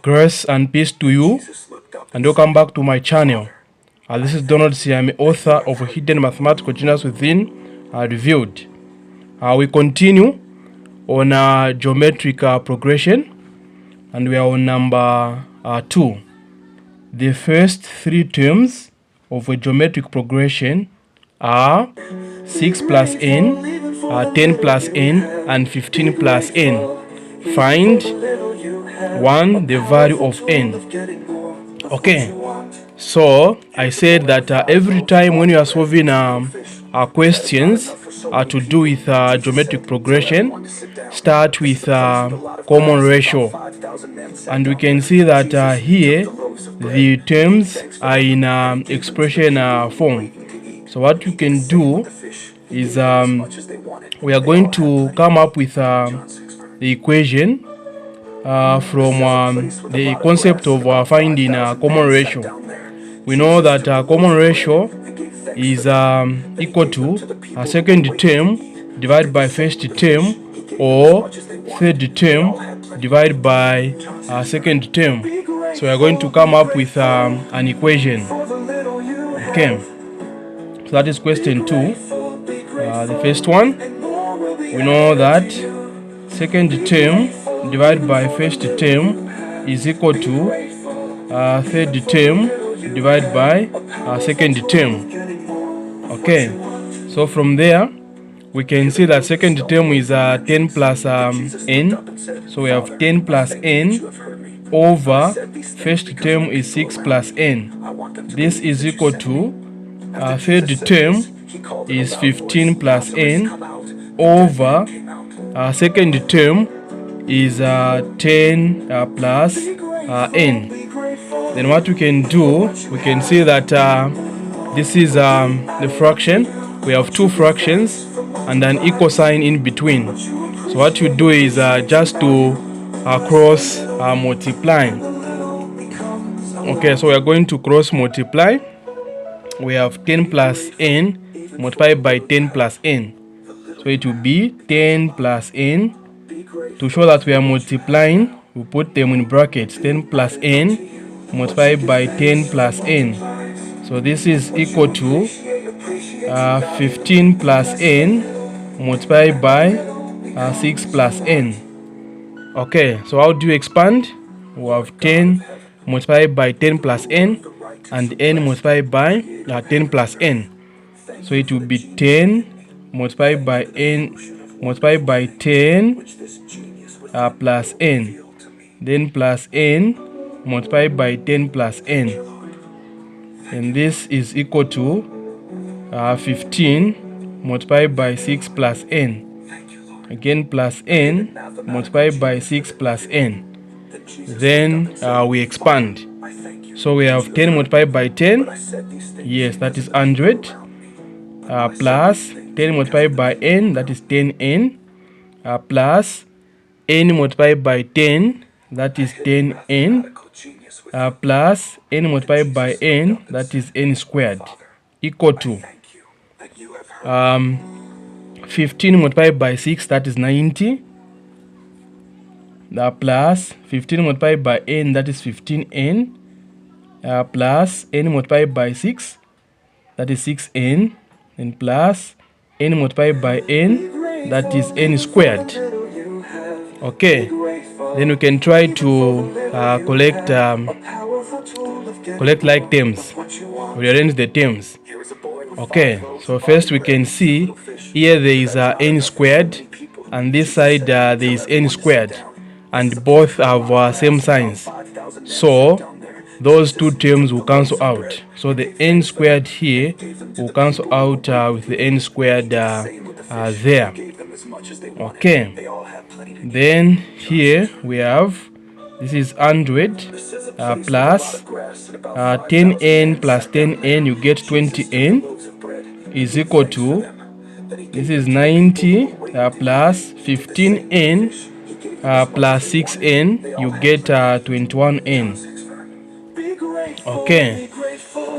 Grace and peace to you, and welcome back to my channel. This is Donald Siame, author of Hidden Mathematical Genius Within Revealed. We continue on geometric progression, and we are on number 2. The first 3 terms of a geometric progression are 6 plus n, 10 plus n, and 15 plus n. Find 1 the value of n. Okay, so I said that every time when you are solving questions to do with geometric progression, start with common ratio, and we can see that here the terms are in expression form. So what you can do is we are going to come up with the equation from the concept of finding a common ratio. We know that common ratio is equal to a second term divided by first term, or third term divided by second term. So we are going to come up with an equation. Okay, so that is question 2. The first one, we know that second term divided by first term is equal to third term divided by second term. Okay, so from there we can see that second term is 10 plus n. So we have 10 plus n over first term is 6 plus n. This is equal to third term is 15 plus n over second term is 10 plus n. Then what we can do, we can see that this is the fraction. We have 2 fractions and an equal sign in between. So what you do is just to cross multiply. Okay, so we are going to cross multiply. We have 10 plus n multiplied by 10 plus n. So it will be 10 plus n. To show that we are multiplying, we put them in brackets. 10 plus n multiplied by 10 plus n. So this is equal to 15 plus n multiplied by 6 plus n. Okay, so how do you expand? We have 10 multiplied by 10 plus n and n multiplied by 10 plus n. So it will be 10 multiplied by n multiplied by 10 plus n, then plus n multiplied by 10 plus n, and this is equal to 15 multiplied by 6 plus n, again plus n multiplied by 6 plus n. Then we expand. So we have 10 multiplied by 10, yes, that is 100, plus 10 multiplied by n, that is 10n, plus n multiplied by 10, that is 10n, plus n multiplied by n, that is n squared, equal to 15 multiplied by 6, that is 90, plus 15 multiplied by n, that is 15n, plus n multiplied by 6, that is 6n, and plus n multiplied by n, that is n squared. Okay, then we can try to collect like terms, rearrange the terms. Okay, so first we can see here there is n squared, and this side there is n squared, and both have same signs. So those 2 terms will cancel out. So the n squared here will cancel out with the n squared there. Okay, then here we have, this is 100 plus 10n plus 10n, you get 20n, is equal to, this is 90 plus 15n plus 6n, you get 21n. Okay,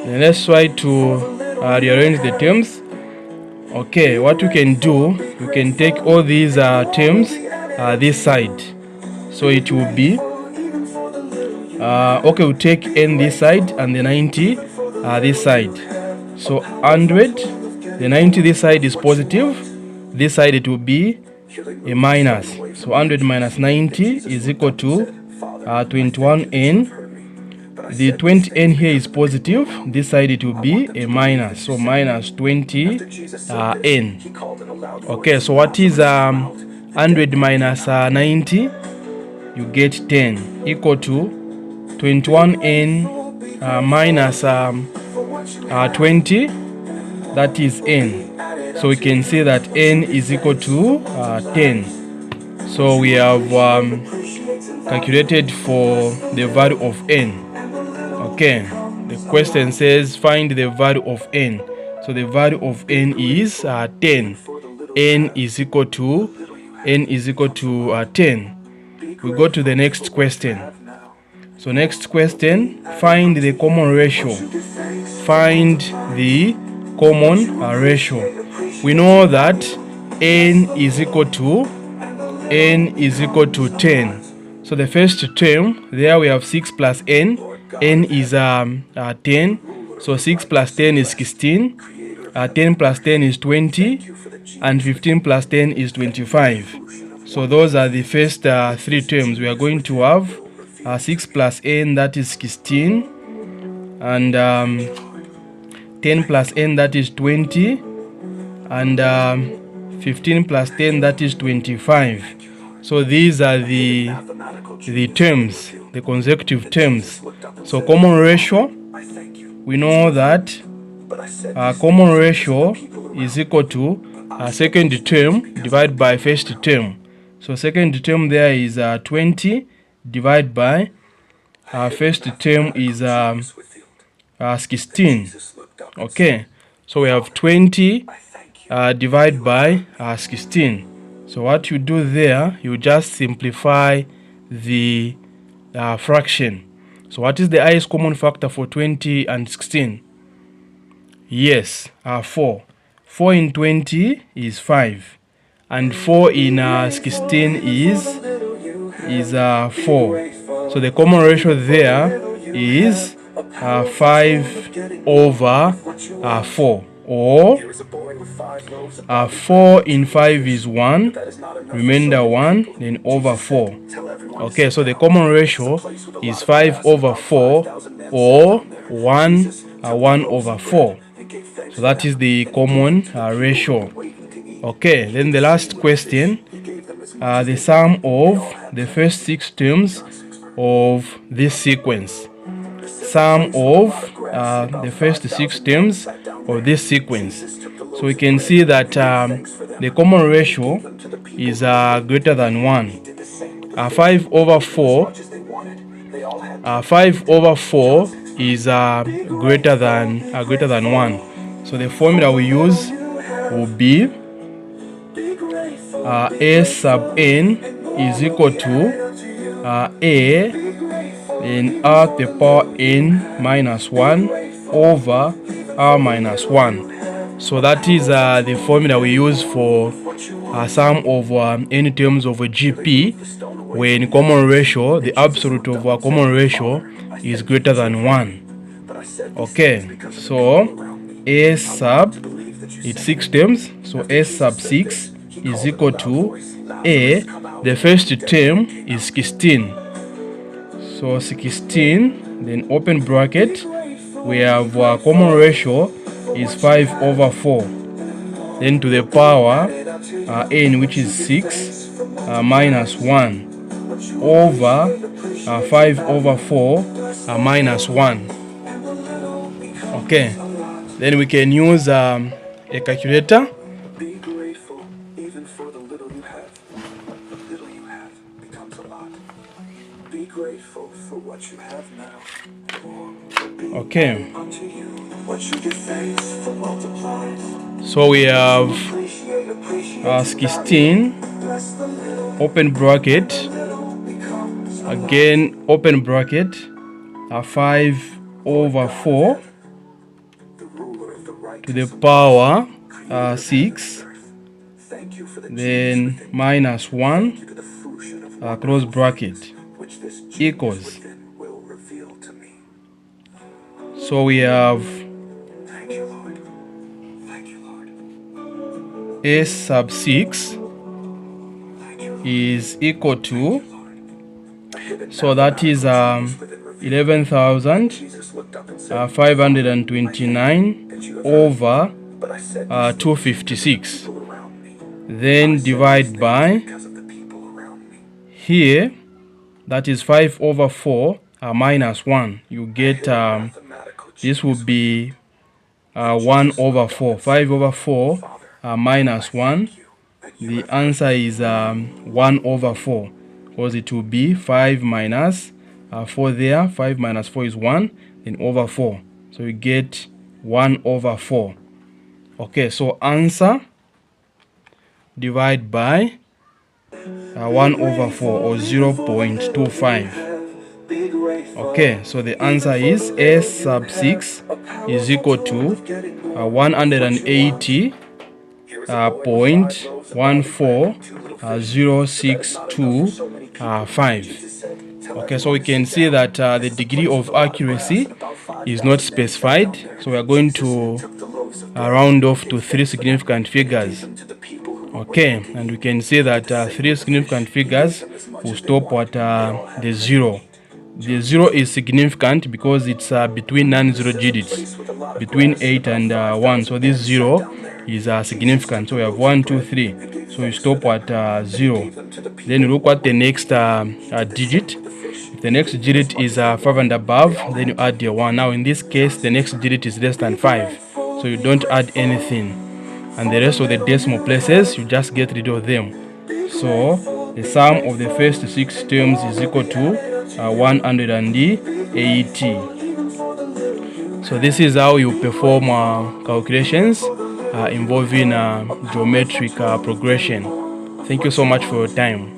then let's try to rearrange the terms. Okay, what we can do, we can take all these terms this side. So it will be Okay, we take n this side and the 90 this side. So 100, the 90 this side is positive, this side it will be a minus. So 100 minus 90 is equal to 21n. The 20n here is positive, this side it will be a minus, so minus 20n. Okay, so what is 100 minus 90? You get 10 equal to 21n minus 20, that is n. So we can say that n is equal to 10. So we have calculated for the value of n. Okay, the question says find the value of n. So the value of n is 10. n is equal to 10. We go to the next question. So next question, find the common ratio. Find the common ratio. We know that n is equal to 10. So the first term, there we have 6 plus n. n is 10. So 6 plus 10 is 16. 10 plus 10 is 20. And 15 plus 10 is 25. So those are the first three terms. We are going to have 6 plus n, that is 16. And 10 plus n, that is 20. And 15 plus 10, that is 25. So these are the terms, the consecutive terms. So common ratio, we know that common ratio is equal to second term divided by first term. So second term there is 20 divided by first term is 16. Okay, so we have 20 divided by 16. So what you do there, you just simplify the fraction. So what is the highest common factor for 20 and 16? Yes, 4. 4 in 20 is 5. And 4 in 16 is 4. So the common ratio there is 5 over 4. Or 4 in 5 is 1, remainder 1, then over 4. Okay, so the common ratio is 5 over 4 or 1 over 4. So that is the common ratio. Okay, then the last question, the sum of the first 6 terms of this sequence. Sum of the first 6 terms of this sequence. So we can see that the common ratio is greater than 1. 5 over 4 is greater than 1. So the formula we use will be a sub n is equal to a in r to the power n minus 1 over r minus 1. So that is the formula we use for sum of n terms of a GP when common ratio, the absolute of a common ratio is greater than 1. Okay, so a sub, it's 6 terms, so a sub 6 is equal to a, the first term is 16. So 16, then open bracket, we have common ratio is 5 over 4. Then to the power n, which is 6, minus 1 over 5 over 4 minus 1. Okay, then we can use a calculator. Be grateful even for the little you have. The little you have becomes a lot. Be grateful for what you have now. Okay, Unto you, what you give thanks for multiplied. so we have 16, open bracket, again open bracket, 5 over 4 to the power 6, then minus 1, close bracket, equals So we have Thank you, Lord. Thank you, Lord. a sub 6 Thank you, Lord. is equal to, Lord. so that is 11,529 Jesus looked up and said, over but I said 256. people around me. Then divide by, Because of the people around me. here, that is 5 over 4 minus 1. You get, Mathematical this will be 1 over 4. 5 over 4 minus 1. The answer is 1 over 4, because it will be 5 minus 4 there. 5 minus 4 is 1, then over 4. So you get 1 over 4. Okay, so answer divide by 1 over 4, or 0.25. Okay, so the answer is a sub 6 is equal to 180.140625. Okay, so we can see that the degree of accuracy is not specified, so we are going to round off to 3 significant figures. Okay, and we can see that 3 significant figures will stop at the 0. The 0 is significant because it's between non-zero digits, between 8 and 1. So this 0 is significant. So we have 1, 2, 3. So you stop at 0. Then you look at the next digit. If the next digit is 5 and above, then you add the 1. Now in this case, the next digit is less than 5. So you don't add anything. And the rest of the decimal places, you just get rid of them. So the sum of the first 6 terms is equal to 180. So this is how you perform calculations involving geometric progression. Thank you so much for your time.